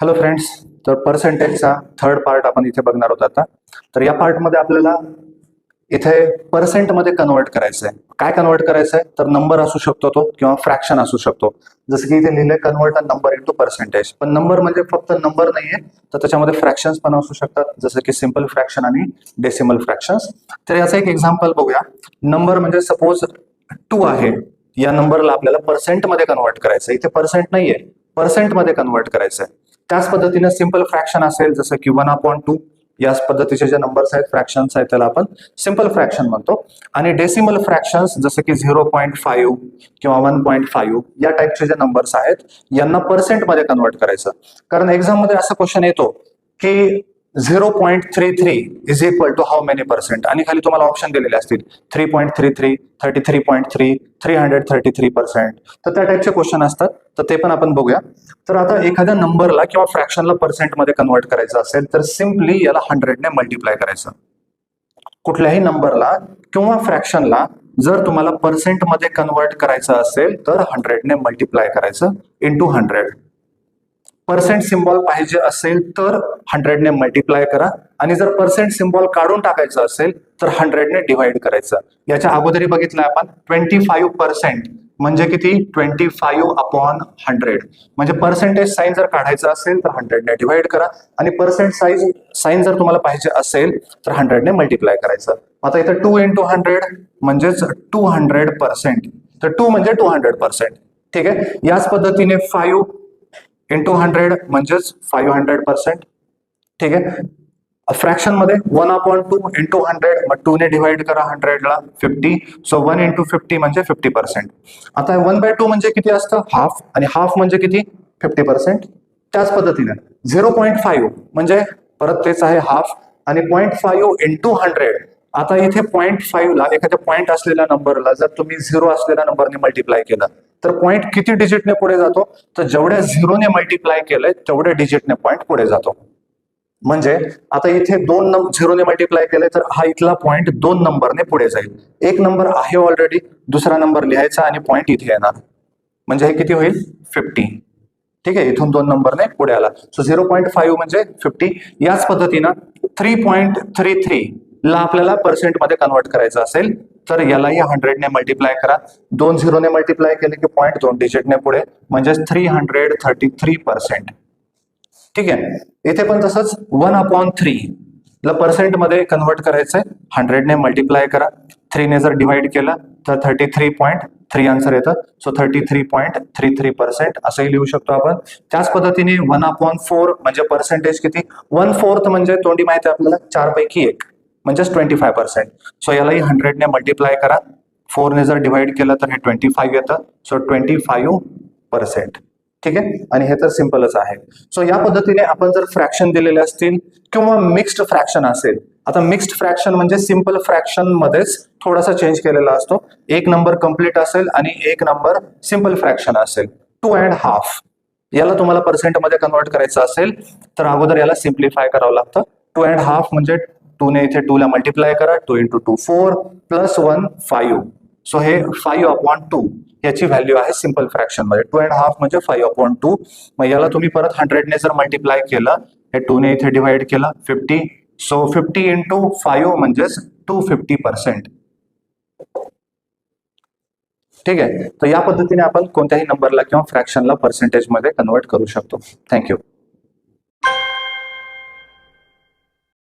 Hello friends, तर पर्सेंटेजचा third part आपण इथे बघणार आहोत आता. तर या पार्टमध्ये आपल्याला इथे पर्सेंटमध्ये कन्वर्ट करायचं आहे. काय कन्वर्ट करायचं आहे तर नंबर असू शकतो तो किंवा फ्रॅक्शन असू शकतो. जसं की इथे लिहिलंय convert a number into percentage. पण नंबर म्हणजे फक्त नंबर नाहीये, तर त्याच्यामध्ये फ्रॅक्शन्स पण असू शकतात, जसं की सिंपल फ्रॅक्शन आणि डेसिमल फ्रॅक्शन्स. तर याचं एक एक्झाम्पल बघूया. नंबर म्हणजे सपोज 2 आहे. या नंबरला आपल्याला पर्सेंटमध्ये कन्वर्ट करायचं. इथे पर्सेंट नाहीये, पर्सेंटमध्ये कन्वर्ट करायचंय. त्याच पद्धतीने सिंपल फ्रॅक्शन असेल, जसं की 1/2. याच पद्धतीचे जे नंबर्स आहेत, फ्रॅक्शन्स आहेत, त्याला आपण सिंपल फ्रॅक्शन म्हणतो. आणि डेसिमल फ्रॅक्शन्स जसं की 0.5 किंवा 1.5 या टाईपचे जे नंबर्स आहेत, यांना पर्सेंटमध्ये कन्वर्ट करायचं. कारण एक्झाम मध्ये असा क्वेश्चन येतो की 0.33 is equal to how many percent, आणि खाली तुम्हाला ऑप्शन दिलेले असतील 3.33, 33.3, 333%. तर त्या टाईपचे क्वेश्चन असतात, तर ते पण आपण बघूया. तर आता एखाद्या नंबरला किंवा फ्रॅक्शनला पर्सेंटमध्ये कन्वर्ट करायचं असेल तर सिम्पली याला 100 ने मल्टिप्लाय करायचं. कुठल्याही नंबरला किंवा फ्रॅक्शनला जर तुम्हाला पर्सेंटमध्ये कन्वर्ट करायचं असेल तर 100 ने मल्टिप्लाय करायचं इंटू 100. पर्सेंट सिम्बॉल पाहिजे असेल तर 100 ने मल्टिप्लाय करा, आणि जर पर्सेंट सिम्बॉल काढून टाकायचं असेल तर 100 ने डिवाइड करायचं. याच्या अगोदरी बघितलं आपण 25% म्हणजे किती, 25/100. म्हणजे पर्सेंटेज साईन जर काढायचं असेल तर 100 ने डिवाइड करा, आणि पर्सेंट साईन जर तुम्हाला पाहिजे असेल तर 100 ने मल्टिप्लाय करायचं. आता इथं 2 × 100 म्हणजेच 200%. तर 2 म्हणजे 200%. ठीक आहे. याच पद्धतीने 5 × 100 म्हणजेच 500%. ठीक आहे. फ्रॅक्शन मध्ये 1/2 × 100, मग 2 ने डिवाइड करा 100 ला, 50. सो 1 × 50 म्हणजे 50%. आता 1/2 म्हणजे किती असतं, हाफ, आणि हाफ म्हणजे किती, 50%. त्याच पद्धतीने 0.5 म्हणजे परत तेच आहे हाफ, आणि 0.5 × 100. आता इथे 0.5 ला एखाद्या पॉईंट असलेल्या नंबरला जर तुम्ही 0 असलेल्या नंबरने मल्टिप्लाय केलं तर पॉईंट किती डिजिटने पुढे जातो, तर जेवढ्या 0 ने मल्टिप्लाय केलंय तेवढ्या डिजिटने पॉईंट पुढे जातो. म्हणजे आता इथे 2 0 ने मल्टिप्लाय केले तर हा इथला पॉईंट 2 नंबरने पुढे जाईल. एक नंबर आहे ऑलरेडी, दुसरा नंबर लिहायचा आणि पॉईंट इथे येणार, म्हणजे हे किती होईल, 50. ठीक आहे. इथून 2 नंबरने पुढे आला. सो 0.5 म्हणजे 50. याच पद्धतीनं 3.33 ला आपल्याला पर्सेंट मध्ये कन्वर्ट करायचं असेल तर यालाही 100 ने मल्टिप्लाय करा. 2 0 ने मल्टिप्लाय केले की पॉईंट 2 डिजिटने पुढे, म्हणजे 333%. ठीक आहे. इथे पण तसंच 1/3 ला पर्सेंट मध्ये कन्वर्ट करायचंय. 100 ने मल्टिप्लाय करा, 3 ने जर डिवाइड केलं तर 33.3 आन्सर येतं. सो 33.33% असंही लिहू शकतो आपण. त्याच पद्धतीने 1/4 म्हणजे पर्सेंटेज किती, 1/4 म्हणजे तोंडी माहिती आहे आपल्याला 4 पैकी 1 म्हणजेच 25%. सो यालाही 100 ने मल्टिप्लाय करा. 4 ने जर डिवाइड केलं तर हे 25 येतं. सो 25%. ठीक आहे. आणि हे तर सिंपलच आहे. सो या पद्धतीने आपण जर फ्रॅक्शन दिलेले असतील किंवा मिक्स्ड फ्रॅक्शन असेल, आता मिक्स्ड फ्रॅक्शन म्हणजे सिंपल फ्रॅक्शन मध्येच थोडासा चेंज केलेला असतो. एक नंबर कंप्लीट असेल आणि एक नंबर सिंपल फ्रॅक्शन असेल. 2.5 याला तुम्हाला पर्सेंट मध्ये कन्वर्ट करायचं असेल तर अगोदर याला सिम्प्लिफाय करावं लागतं. 2.5 म्हणजे 2 ने इथे 2 ला मल्टिप्लाय करा, 2 × 2 4 प्लस 1 5. सो हे 5/2 याची व्हॅल्यू आहे सिंपल फ्रॅक्शन मध्ये. 2.5 म्हणजे 5/2. मग याला तुम्ही परत 100 ने जर मल्टिप्लाय केलं, हे 2 ने इथे डिवाइड केलं, 50. सो 50 × 5 म्हणजेच 250%. ठीक आहे. तर या पद्धतीने आपण कोणत्याही नंबरला किंवा फ्रॅक्शनला पर्सेंटेज मध्ये कन्वर्ट करू शकतो. थँक्यू.